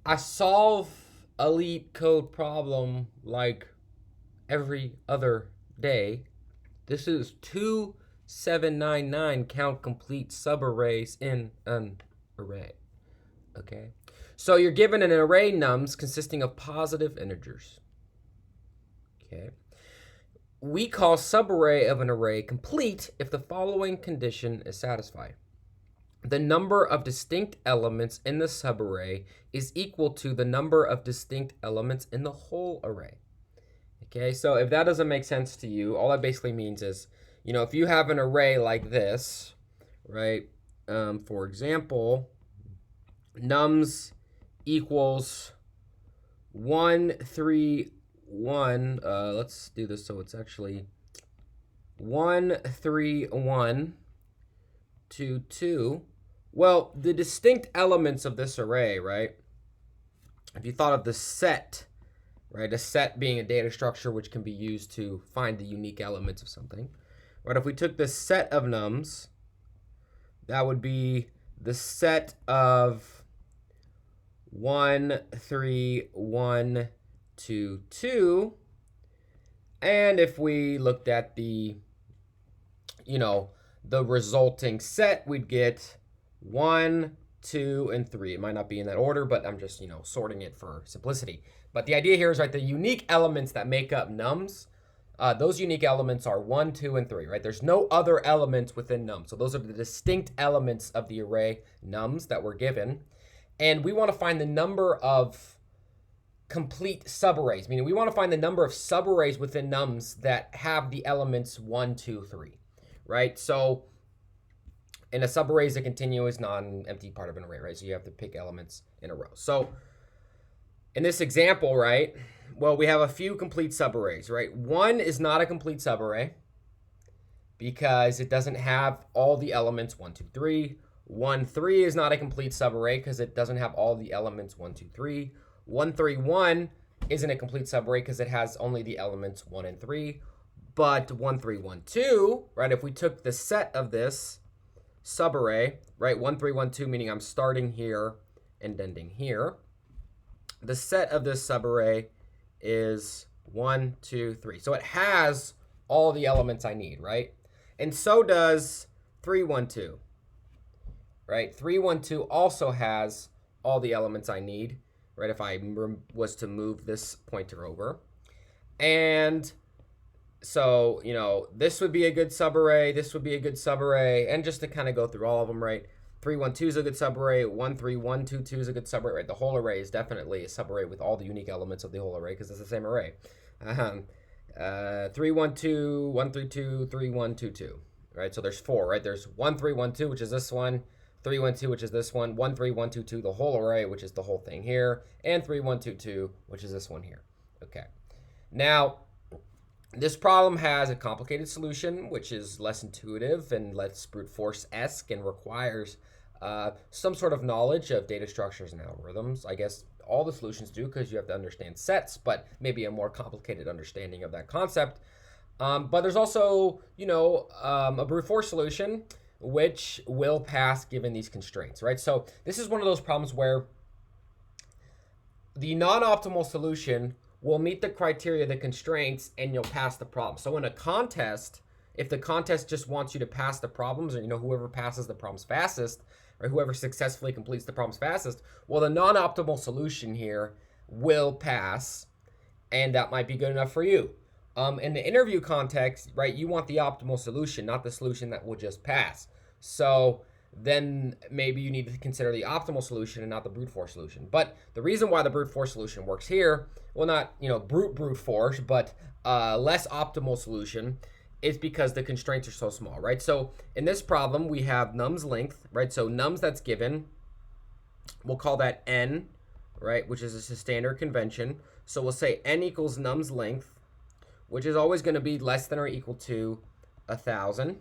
I solve a Leetcode problem like every other day. This is 2799 count complete subarrays in an array. Okay. So you're given an array nums consisting of positive integers. Okay. We call subarray of an array complete if the following condition is satisfied. The number of distinct elements in the subarray is equal to the number of distinct elements in the whole array. Okay, so if that doesn't make sense to you, all that basically means is, if you have an array like this, right? For example, nums equals 1, 3, 1. Let's do this so it's actually 1, 3, 1, 2, 2. Well, the distinct elements of this array, right? If you thought of the set, right? A set being a data structure which can be used to find the unique elements of something, right? If we took the set of nums, that would be the set of 1, 3, 1, 2, 2. And if we looked at the, the resulting set, we'd get 1, 2, and 3. It might not be in that order, but I'm just, sorting it for simplicity. But the idea here is, right, the unique elements that make up nums, those unique elements are 1, 2, and 3, right? There's no other elements within nums. So those are the distinct elements of the array nums that we're given. And we want to find the number of complete subarrays, meaning we want to find the number of subarrays within nums that have the elements 1, 2, 3, right? So in a subarray is a continuous non-empty part of an array, right? So you have to pick elements in a row. So in this example, right, well, we have a few complete subarrays, right? 1 is not a complete subarray because it doesn't have all the elements 1, 2, 3. 1, 3 is not a complete subarray because it doesn't have all the elements 1, 2, 3. 1, 3, 1 isn't a complete subarray because it has only the elements 1 and 3. But 1, 3, 1, 2, right, if we took the set of this subarray, right, 1, 3, 1, 2, meaning I'm starting here and ending here. The set of this subarray is 1, 2, 3. So it has all the elements I need, right? And so does 3, 1, 2, right? 3, 1, 2 also has all the elements I need, right? If I was to move this pointer over. And so, this would be a good subarray. This would be a good subarray. And just to kind of go through all of them, right? 3, 1, 2 is a good subarray. 1, 3, 1, 2, 2 is a good subarray, right? The whole array is definitely a subarray with all the unique elements of the whole array because it's the same array. 3, 1, 2, 1, 3, 2, 3, 1, 2, 2, right? So there's 4, right? There's 1, 3, 1, 2, which is this one. 3, 1, 2, which is this one. 1, 3, 1, 2, 2, the whole array, which is the whole thing here. And 3, 1, 2, 2, which is this one here. Okay. Now, this problem has a complicated solution, which is less intuitive and less brute force-esque and requires some sort of knowledge of data structures and algorithms. I guess all the solutions do because you have to understand sets, but maybe a more complicated understanding of that concept. But there's also, a brute force solution which will pass given these constraints, right? So this is one of those problems where the non-optimal solution will meet the criteria, the constraints, and you'll pass the problem. So in a contest, if the contest just wants you to pass the problems, or whoever passes the problems fastest, or whoever successfully completes the problems fastest, well, the non-optimal solution here will pass, and that might be good enough for you. In the interview context, right, you want the optimal solution, not the solution that will just pass. So then maybe you need to consider the optimal solution and not the brute force solution. But the reason why the brute force solution works here, well, not brute force, but less optimal solution, is because the constraints are so small, right? So in this problem, we have nums length, right? So nums that's given, we'll call that n, right, which is a standard convention. So we'll say n equals nums length, which is always going to be less than or equal to 1,000,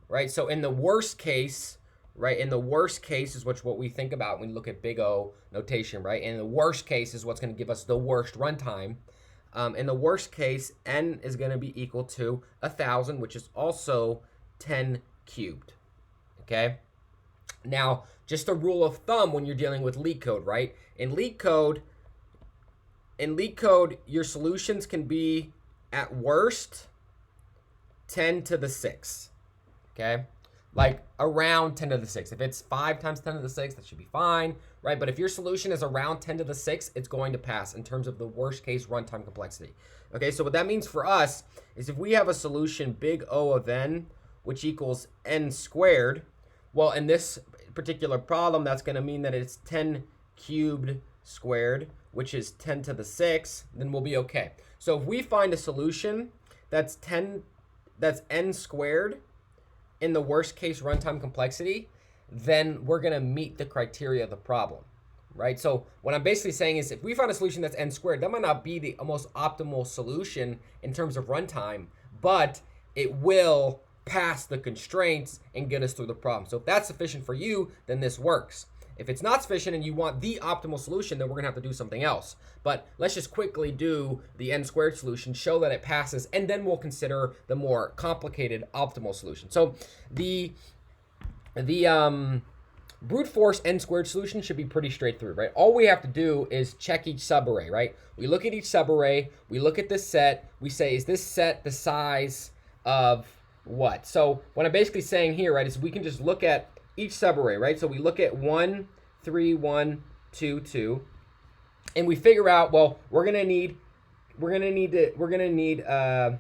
right? So in the worst case, right, in the worst case is what we think about when we look at big O notation, right? And the worst case is what's going to give us the worst runtime. In the worst case, n is going to be equal to 1,000, which is also 10 cubed, okay? Now, just a rule of thumb when you're dealing with Leetcode, right? In Leetcode, your solutions can be at worst 10 to the 6. Okay? Like around 10 to the 6. If it's 5 times 10 to the 6, that should be fine, right? But if your solution is around 10 to the 6, it's going to pass in terms of the worst case runtime complexity. Okay, so what that means for us is if we have a solution big O of n, which equals n squared, well, in this particular problem, that's going to mean that it's 10 cubed squared, which is 10 to the 6, then we'll be okay. So if we find a solution that's n squared in the worst case runtime complexity, then we're going to meet the criteria of the problem, right? So what I'm basically saying is if we find a solution that's n squared, that might not be the most optimal solution in terms of runtime, but it will pass the constraints and get us through the problem. So if that's sufficient for you, then this works. If it's not sufficient and you want the optimal solution, then we're gonna have to do something else. But let's just quickly do the n squared solution, show that it passes, and then we'll consider the more complicated optimal solution. So the brute force n squared solution should be pretty straight through, right? All we have to do is check each subarray, right? We look at each subarray, we look at this set, we say, is this set the size of what? So what I'm basically saying here, right, is we can just look at each subarray, right? So we look at 1, 3, 1, 2, 2, and we figure out, well, we're gonna need I'll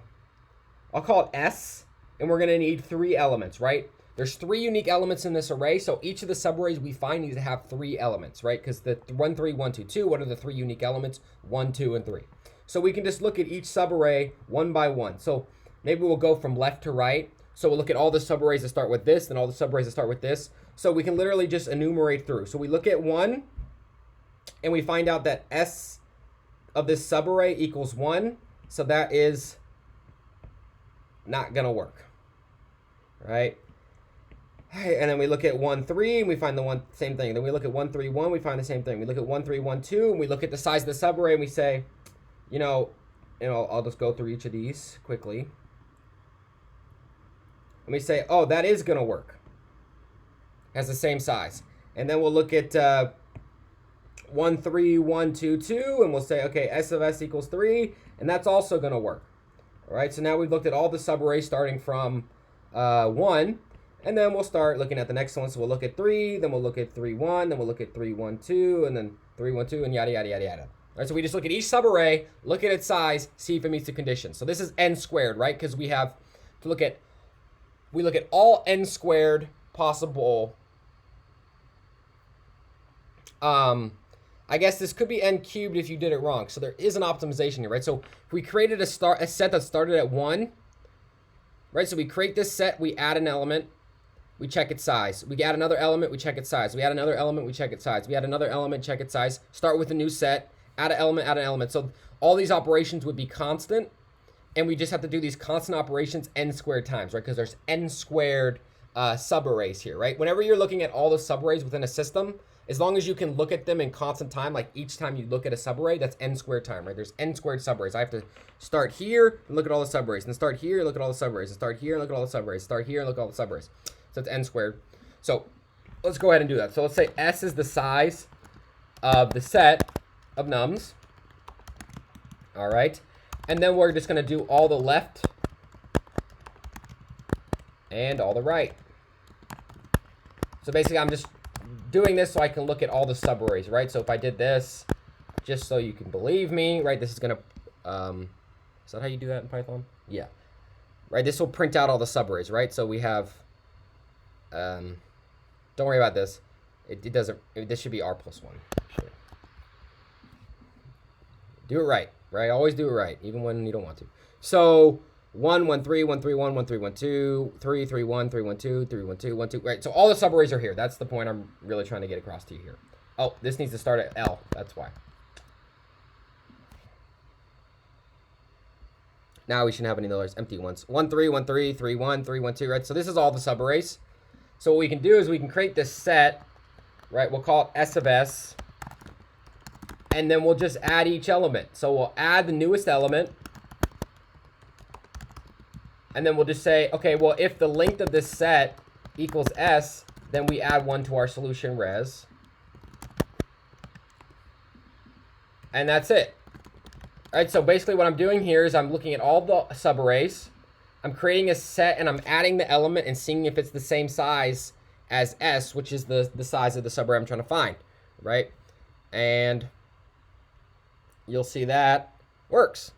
call it S, and we're gonna need 3 elements, right? There's 3 unique elements in this array, so each of the subarrays we find needs to have 3 elements, right? Because the 1, 3, 1, 2, 2, what are the 3 unique elements? 1, 2, and 3. So we can just look at each subarray one by one. So maybe we'll go from left to right. So we'll look at all the subarrays that start with this, and all the subarrays that start with this. So we can literally just enumerate through. So we look at 1, and we find out that S of this subarray equals 1. So that is not gonna work, right? And then we look at 1, 3, and we find the same thing. Then we look at 1, 3, 1, we find the same thing. We look at 1, 3, 1, 2, and we look at the size of the subarray, and we say, I'll just go through each of these quickly. And we say, oh, that is going to work. Has the same size. And then we'll look at 1, 3, 1, 2, 2, and we'll say, okay, S of S equals 3, and that's also going to work. All right, so now we've looked at all the subarrays starting from 1, and then we'll start looking at the next one. So we'll look at 3, then we'll look at 3, 1, then we'll look at 3, 1, 2, and then 3, 1, 2, and yada, yada, yada, yada. All right, so we just look at each subarray, look at its size, see if it meets the conditions. So this is n squared, right? Because we have to look at all n squared possible. I guess this could be n cubed if you did it wrong. So there is an optimization here, right? So if we created a set that started at 1, right? So we create this set, we add an element, we check its size. We add another element, we check its size. We add another element, we check its size. We add another element, check its size. Start with a new set, add an element, add an element. So all these operations would be constant, and we just have to do these constant operations n squared times, right? Because there's n squared subarrays here, right? Whenever you're looking at all the subarrays within a system, as long as you can look at them in constant time, like each time you look at a subarray, that's n squared time, right? There's n squared subarrays. I have to start here and look at all the subarrays, and start here, look at all the subarrays, and start here and look at all the subarrays, start here and look at all the subarrays. So it's n squared. So let's go ahead and do that. So let's say S is the size of the set of nums. All right. And then we're just going to do all the left and all the right. So basically, I'm just doing this so I can look at all the subarrays, right? So if I did this, just so you can believe me, right? This is going to, is that how you do that in Python? Yeah. Right, this will print out all the subarrays, right? So we have, don't worry about this. It doesn't, this should be r plus 1. Actually. Do it right, right? Always do it right, even when you don't want to. So 1, 1, 3, 1, 3, 1, 1, 3, 1, 2, 3, 3, 1, 3, 1, 2, 3, 1, 2, 1, 2, right? So all the subarrays are here. That's the point I'm really trying to get across to you here. Oh, this needs to start at L. That's why. Now we shouldn't have any of those empty ones. 1, 3, 1, 3, 3, 1, 3, 1, 2, right? So this is all the subarrays. So what we can do is we can create this set, right? We'll call it S of S. And then we'll just add each element. So we'll add the newest element. And then we'll just say, okay, well, if the length of this set equals S, then we add 1 to our solution res. And that's it. All right, so basically what I'm doing here is I'm looking at all the subarrays. I'm creating a set and I'm adding the element and seeing if it's the same size as S, which is the size of the subarray I'm trying to find, right? And you'll see that works.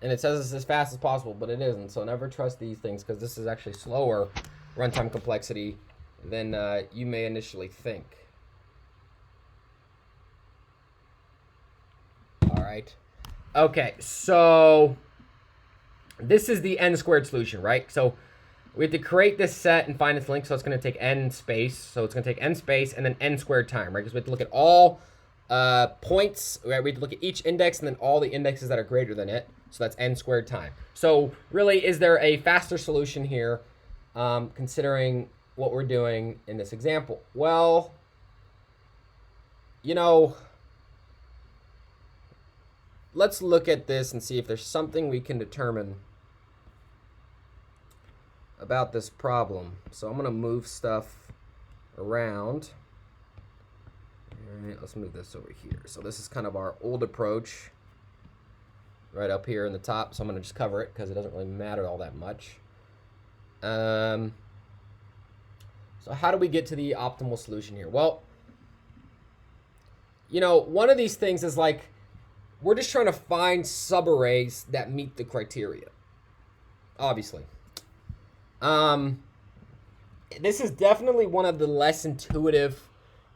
And it says it's as fast as possible, but it isn't. So never trust these things because this is actually slower runtime complexity than you may initially think. All right. Okay, so this is the n squared solution, right? So we have to create this set and find its link. So it's going to take n space. So it's going to take n space and then n squared time, right? Because we have to look at all points. Right? We have to look at each index and then all the indexes that are greater than it. So that's n squared time. So really, is there a faster solution here, considering what we're doing in this example? Well, you know, let's look at this and see if there's something we can determine about this problem. So I'm going to move stuff around. All right, let's move this over here. So this is kind of our old approach right up here in the top. So I'm going to just cover it because it doesn't really matter all that much. So how do we get to the optimal solution here? Well, you know, one of these things is like, we're just trying to find subarrays that meet the criteria, obviously. This is definitely one of the less intuitive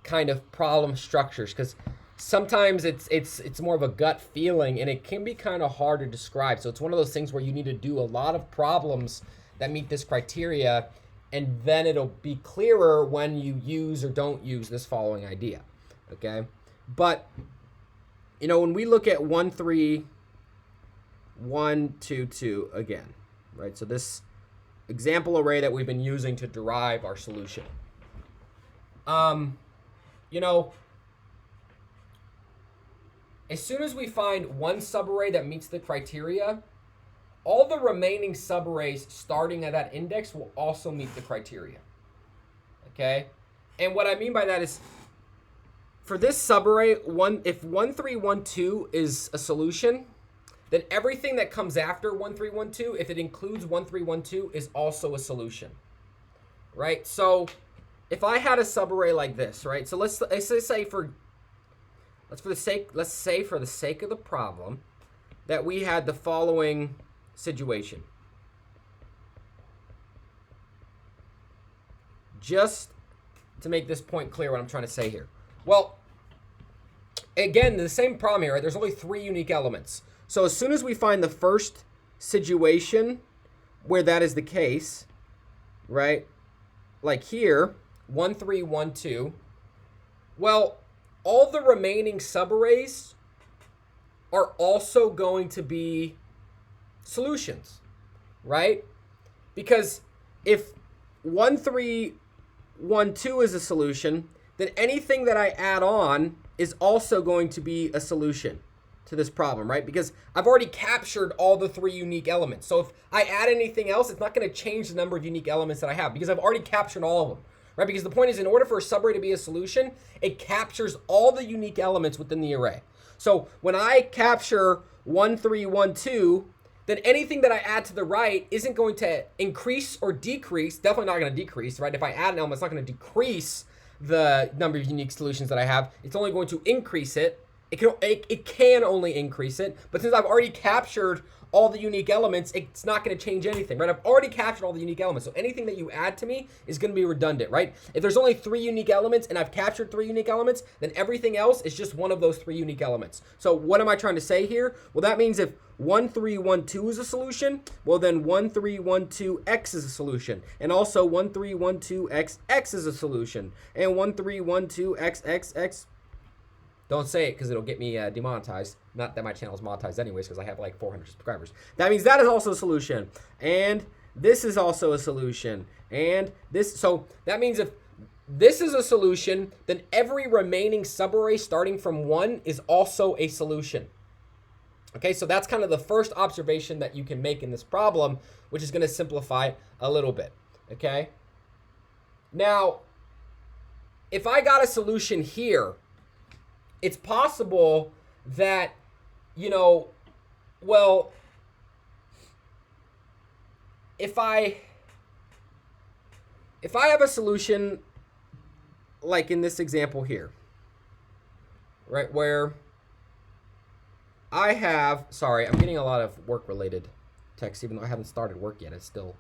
kind of problem structures because sometimes it's more of a gut feeling and it can be kind of hard to describe. So it's one of those things where you need to do a lot of problems that meet this criteria, and then it'll be clearer when you use or don't use this following idea, okay? But you know, when we look at 1, 3, 1, 2, 2 again, right? So this example array that we've been using to derive our solution. You know, as soon as we find one subarray that meets the criteria, all the remaining subarrays starting at that index will also meet the criteria, okay? And what I mean by that is, for this subarray, if 1, 3, 1, 2 is a solution, then everything that comes after 1, 3, 1, 2, if it includes 1, 3, 1, 2, is also a solution, right? So if I had a subarray like this, right? So let's say for the sake of the problem that we had the following situation. Just to make this point clear, what I'm trying to say here. Well, again, the same problem here, right? There's only 3 unique elements. So as soon as we find the first situation where that is the case, right? Like here, 1, 3, 1, 2. Well, all the remaining subarrays are also going to be solutions, right? Because if 1, 3, 1, 2 is a solution, then anything that I add on is also going to be a solution to this problem, right? Because I've already captured all the 3 unique elements. So if I add anything else, it's not going to change the number of unique elements that I have because I've already captured all of them, right? Because the point is, in order for a subarray to be a solution, it captures all the unique elements within the array. So when I capture 1, 3, 1, 2, then anything that I add to the right isn't going to increase or decrease, definitely not going to decrease, right? If I add an element, it's not going to decrease the number of unique solutions that I have. It's only going to increase it. It can only increase it, but since I've already captured all the unique elements, it's not going to change anything, right? I've already captured all the unique elements, so anything that you add to me is going to be redundant, right? If there's only 3 unique elements and I've captured 3 unique elements, then everything else is just one of those 3 unique elements. So what am I trying to say here? Well, that means if 1, 3, 1, 2 is a solution, well then 1, 3, 1, 2, x is a solution. And also 1, 3, 1, 2, x, x is a solution. And 1, 3, 1, 2, x, x, x. Don't say it because it'll get me demonetized. Not that my channel is monetized anyways because I have like 400 subscribers. That means that is also a solution. And this is also a solution. And this, so that means if this is a solution, then every remaining subarray starting from 1 is also a solution. Okay, so that's kind of the first observation that you can make in this problem, which is going to simplify it a little bit. Okay, Now, if I got a solution here, it's possible that, well, if I have a solution like in this example here, right, where I have, sorry, I'm getting a lot of work-related text, even though I haven't started work yet. It's still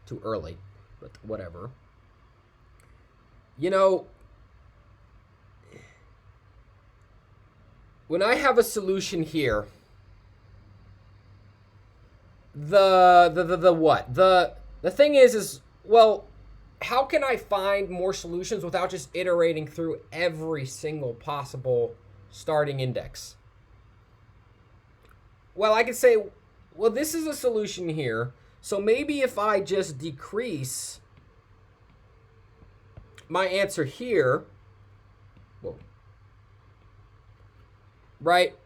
too early, but whatever. When I have a solution here, the thing is, well, how can I find more solutions without just iterating through every single possible starting index? Well, I could say, well, this is a solution here. So maybe if I just decrease my answer here, whoa, right,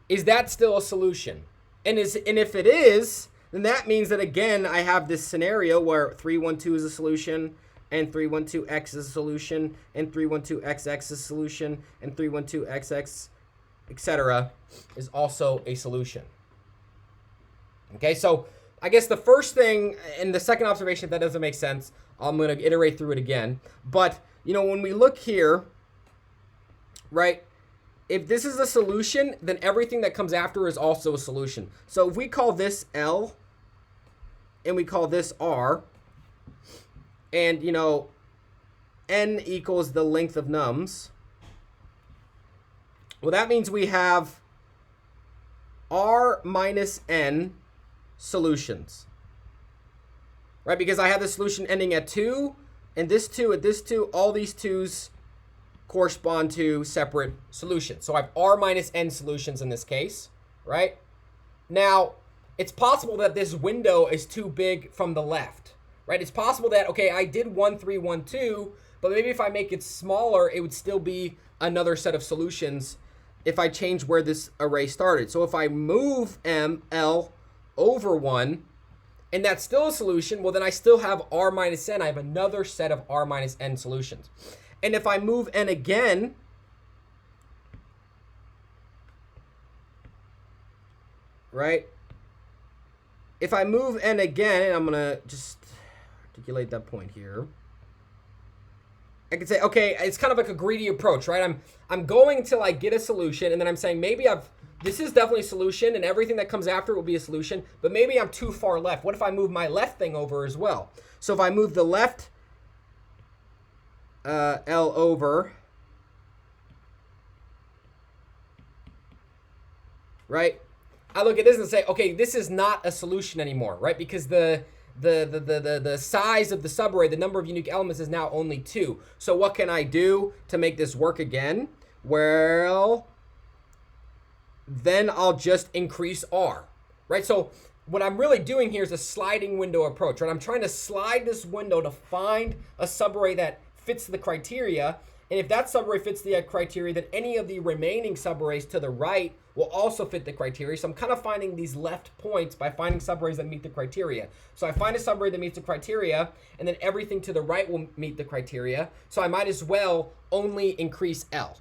is that still a solution? And if it is, then that means that, again, I have this scenario where 312 is a solution, and 312x is a solution, and 312xx is a solution, and 312xx, etc., is also a solution. Okay, so I guess the first thing, and the second observation, if that doesn't make sense, I'm going to iterate through it again. But, when we look here, right, if this is a solution, then everything that comes after is also a solution. So if we call this L, and we call this R, and, n equals the length of nums, well, that means we have R minus n solutions, right? Because I have the solution ending at 2, and this 2 at this 2, all these 2's correspond to separate solutions. So I have R minus n solutions in this case, right? Now, it's possible that this window is too big from the left, right? It's possible that, okay, I did 1, 3, 1, 2, but maybe if I make it smaller, it would still be another set of solutions if I change where this array started. So if I move L over 1, and that's still a solution, well, then I still have R minus n. I have another set of R minus n solutions. And if I move n again, right? If I move n again, and I'm going to just articulate that point here. I could say, okay, it's kind of like a greedy approach, right? I'm going until I get a solution, and then I'm saying maybe this is definitely a solution, and everything that comes after will be a solution, but maybe I'm too far left. What if I move my left thing over as well? So if I move the left L over, right? I look at this and say, okay, this is not a solution anymore, right? Because the size of the subarray, the number of unique elements, is now only 2. So what can I do to make this work again? Well, then I'll just increase R, right? So what I'm really doing here is a sliding window approach, right? I'm trying to slide this window to find a subarray that fits the criteria. And if that subarray fits the criteria, then any of the remaining subarrays to the right will also fit the criteria. So I'm kind of finding these left points by finding subarrays that meet the criteria. So I find a subarray that meets the criteria, and then everything to the right will meet the criteria. So I might as well only increase L.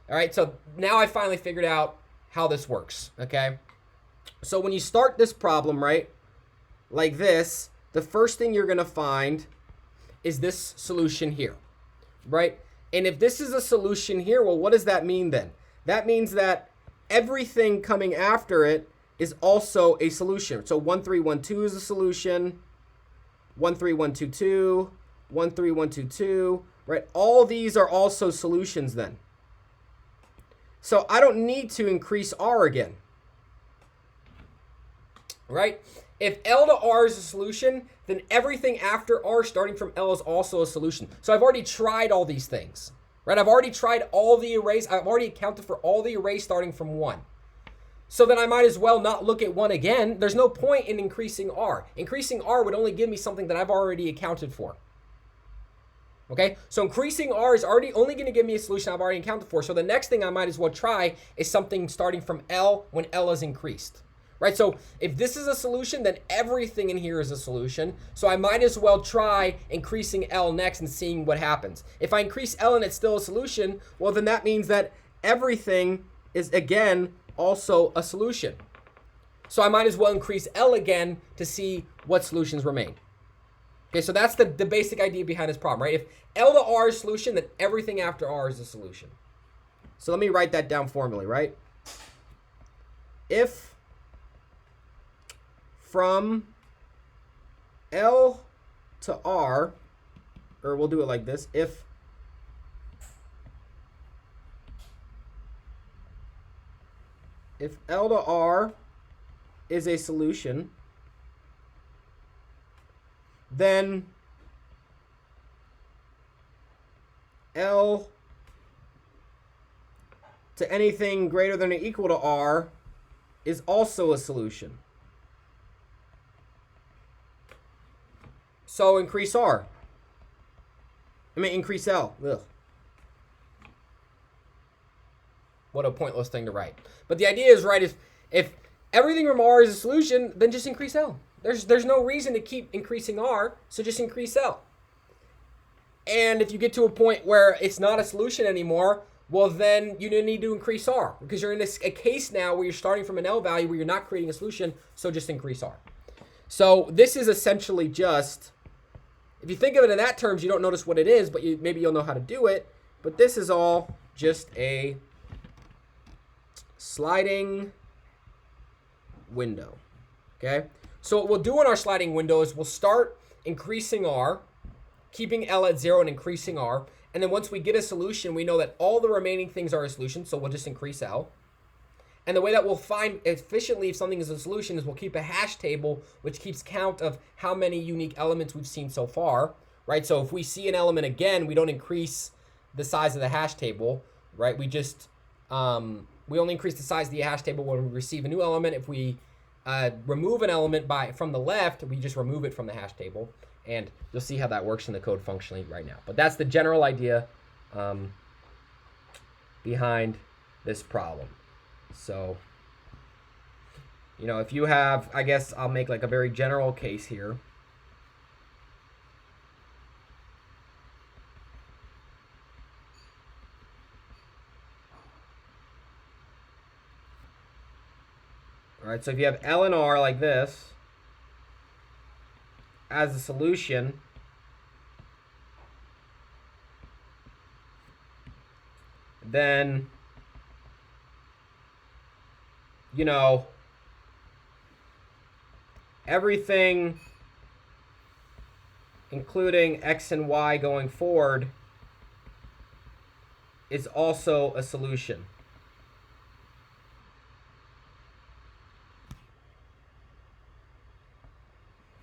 All right, so now I finally figured out how this works, okay? So when you start this problem, right, like this, the first thing you're going to find is this solution here, right? And if this is a solution here, well, what does that mean then? That means that everything coming after it is also a solution. So 13122 is a solution, 13122, 13122, right? All these are also solutions then. So I don't need to increase R again, right? If L to R is a solution, then everything after R starting from L is also a solution. So I've already tried all these things, right? I've already tried all the arrays. I've already accounted for all the arrays starting from 1. So then I might as well not look at 1 again. There's no point in increasing R. Increasing R would only give me something that I've already accounted for. Okay, so increasing R is only going to give me a solution I've already accounted for. So the next thing I might as well try is something starting from L when L is increased, right? So if this is a solution, then everything in here is a solution. So I might as well try increasing L next and seeing what happens. If I increase L and it's still a solution, well, then that means that everything is, again, also a solution. So I might as well increase L again to see what solutions remain. Okay, so that's the basic idea behind this problem, right? If L to R is a solution, then everything after R is a solution. So let me write that down formally, right? If from L to R, or we'll do it like this, if L to R is a solution, then L to anything greater than or equal to R is also a solution. So increase R. Increase L. Ugh. What a pointless thing to write. But the idea is, right, if everything from R is a solution, then just increase L. There's no reason to keep increasing R, so just increase L. And if you get to a point where it's not a solution anymore, well, then you need to increase R, because you're in a case now where you're starting from an L value where you're not creating a solution, so just increase R. So this is essentially just, if you think of it in that terms, you don't notice what it is, but maybe you'll know how to do it. But this is all just a sliding window, okay? So what we'll do in our sliding window is we'll start increasing R, keeping L at 0 and increasing R. And then once we get a solution, we know that all the remaining things are a solution, so we'll just increase L. And the way that we'll find efficiently if something is a solution is we'll keep a hash table, which keeps count of how many unique elements we've seen so far, right? So if we see an element again, we don't increase the size of the hash table, right? We just, we only increase the size of the hash table when we receive a new element. If we remove an element from the left, we just remove it from the hash table. And you'll see how that works in the code functionally right now. But that's the general idea behind this problem. So, if you have, I guess I'll make like a very general case here. All right, so if you have L and R like this as a solution, then, everything, including X and Y going forward, is also a solution.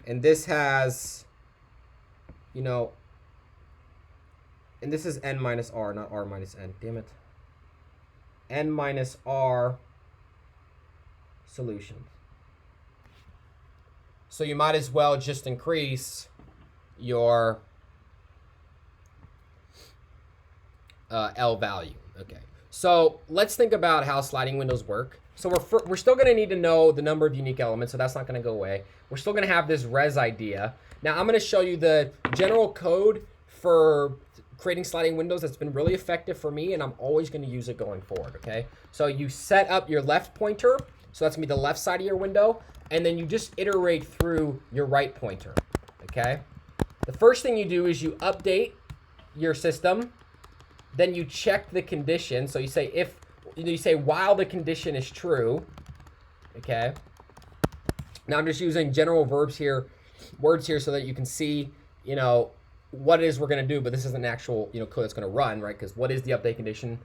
And this has, and this is N minus R, not R minus N. Damn it. N minus R solutions. So you might as well just increase your L value. Okay. So let's think about how sliding windows work. So we're still going to need to know the number of unique elements, so that's not going to go away. We're still going to have this res idea. Now I'm going to show you the general code for creating sliding windows that's been really effective for me, and I'm always going to use it going forward, okay? So you set up your left pointer, so that's going to be the left side of your window, and then you just iterate through your right pointer, okay? The first thing you do is you update your system, then you check the condition. So you say while the condition is true, okay? Now I'm just using general words here so that you can see, what it is we're going to do, but this isn't actual, code that's going to run, right? Because what is the update condition?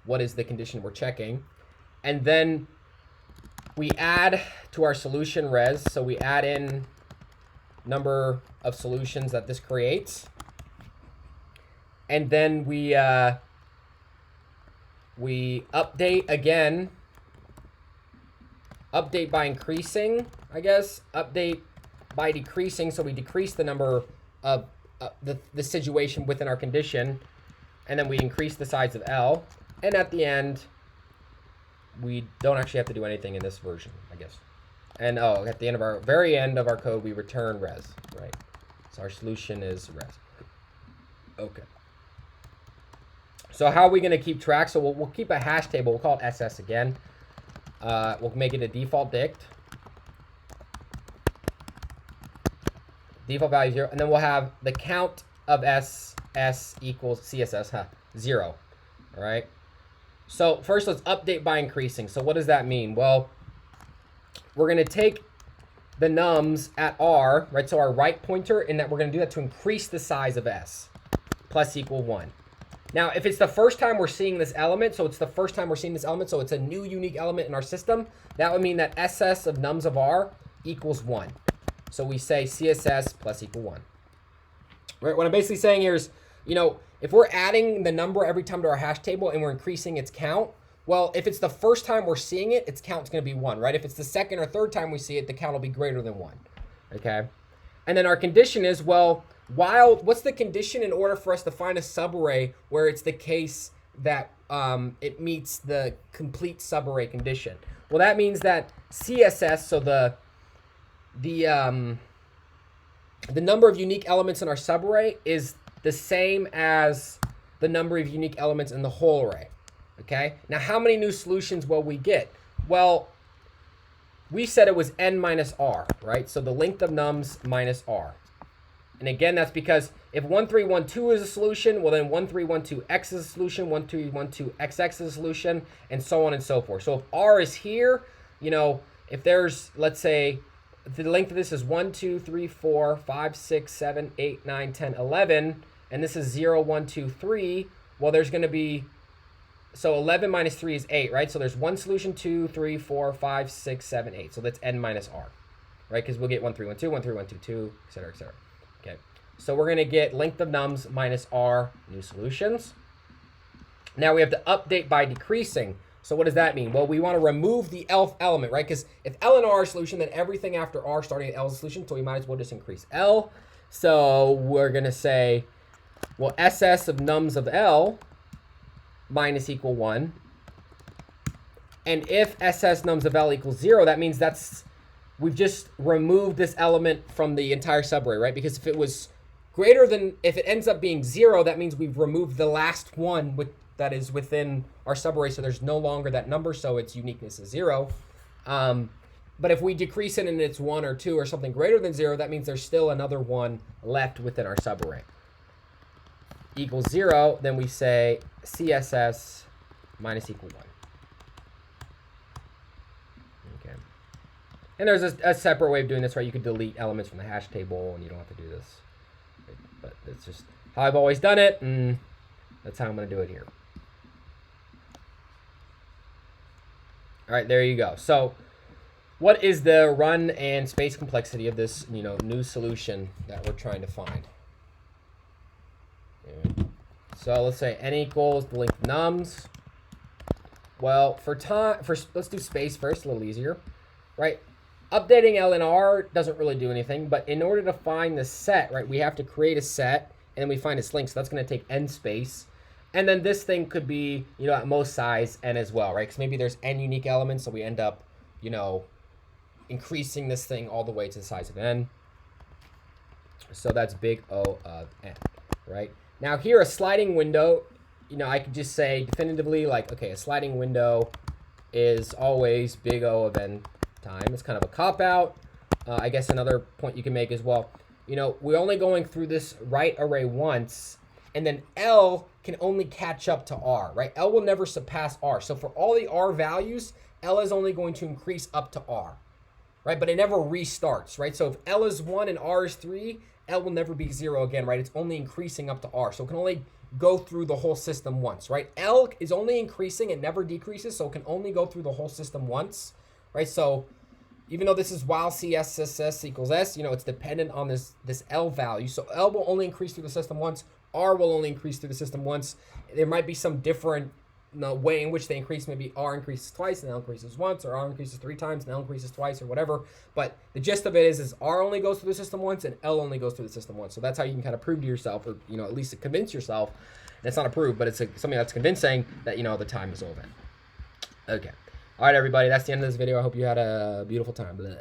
What is the condition we're checking? And then we add to our solution res. So we add in number of solutions that this creates. And then we update again. Update by increasing, I guess. Update by decreasing. So we decrease the number of the situation within our condition. And then we increase the size of L. And at the end, we don't actually have to do anything in this version, I guess. And oh, at the end of our very end of our code, we return res, right? So our solution is res. Okay. So how are we going to keep track? So we'll keep a hash table. We'll call it SS again. We'll make it a default dict. Default value 0. And then we'll have the count of SS equals CSS, 0. All right. So first, let's update by increasing. So what does that mean? Well, we're going to take the nums at R, right? So our right pointer, and that we're going to do that to increase the size of S plus equal 1. Now, if it's the first time we're seeing this element, so it's a new unique element in our system, that would mean that SS of nums of R equals 1. So we say CSS plus equal 1. Right? What I'm basically saying here is, if we're adding the number every time to our hash table and we're increasing its count, well, if it's the first time we're seeing it, its count's going to be 1, right? If it's the second or third time we see it, the count will be greater than 1. Okay? And then our condition is, well, what's the condition in order for us to find a subarray where it's the case that it meets the complete subarray condition? Well, that means that CSS, so the number of unique elements in our subarray is the same as the number of unique elements in the whole array. Okay? Now, how many new solutions will we get? Well, we said it was n minus r, right? So the length of nums minus r. And again, that's because if 1312 is a solution, well then 1312x is a solution, 1312xx is a solution, and so on and so forth. So if r is here, if there's, let's say, the length of this is 1, 2, 3, 4, 5, 6, 7, 8, 9, 10, 11, and this is 0, 1, 2, 3, well, there's going to be, so 11 minus 3 is 8, right? So there's one solution, 2, 3, 4, 5, 6, 7, 8. So that's n minus r, right? Because we'll get 1, 3, 1, 2, 1, 3, 1, 2, 2, et cetera, et cetera. Okay, so we're going to get length of nums minus r new solutions. Now we have to update by decreasing. So what does that mean? Well, we want to remove the L element, right? Because if L and R are a solution, then everything after R starting at L is a solution. So we might as well just increase L. So we're going to say, well, SS of nums of L minus equal 1. And if SS nums of L equals 0, that means we've just removed this element from the entire subarray, right? Because if it was greater than, if it ends up being 0, that means we've removed the last one that is within our subarray, so there's no longer that number, so its uniqueness is 0. But if we decrease it and it's 1 or 2 or something greater than 0, that means there's still another one left within our subarray. Equals 0, then we say CSS minus equal 1. Okay. And there's a separate way of doing this, right? You could delete elements from the hash table, and you don't have to do this. But it's just how I've always done it, and that's how I'm going to do it here. All right, there you go. So what is the run and space complexity of this, new solution that we're trying to find? So let's say n equals the length of nums. Well, let's do space first, a little easier, right? Updating L and R doesn't really do anything, but in order to find the set, right, we have to create a set, and then we find its length. So that's going to take n space. And then this thing could be, at most size n as well, right? Because maybe there's n unique elements, so we end up, increasing this thing all the way to the size of n. So that's big O of n, right? Now here, a sliding window, I could just say definitively, like, okay, a sliding window is always big O of n time. It's kind of a cop-out. I guess another point you can make is, well, we're only going through this right array once, and then L can only catch up to R, right? L will never surpass R. So for all the R values, L is only going to increase up to R, right? But it never restarts, right? So if L is 1 and R is 3, L will never be 0 again, right? It's only increasing up to R. So it can only go through the whole system once, right? L is only increasing, it never decreases, so it can only go through the whole system once, right? So even though this is while CSS equals S, it's dependent on this L value. So L will only increase through the system once. R will only increase through the system once. There might be some different way in which they increase. Maybe R increases twice and L increases once, or R increases 3 times and L increases twice, or whatever. But the gist of it is R only goes through the system once and L only goes through the system once. So that's how you can kind of prove to yourself, or at least convince yourself. And it's not a prove, but it's something that's convincing that the time is over. Okay. All right, everybody. That's the end of this video. I hope you had a beautiful time. Blah.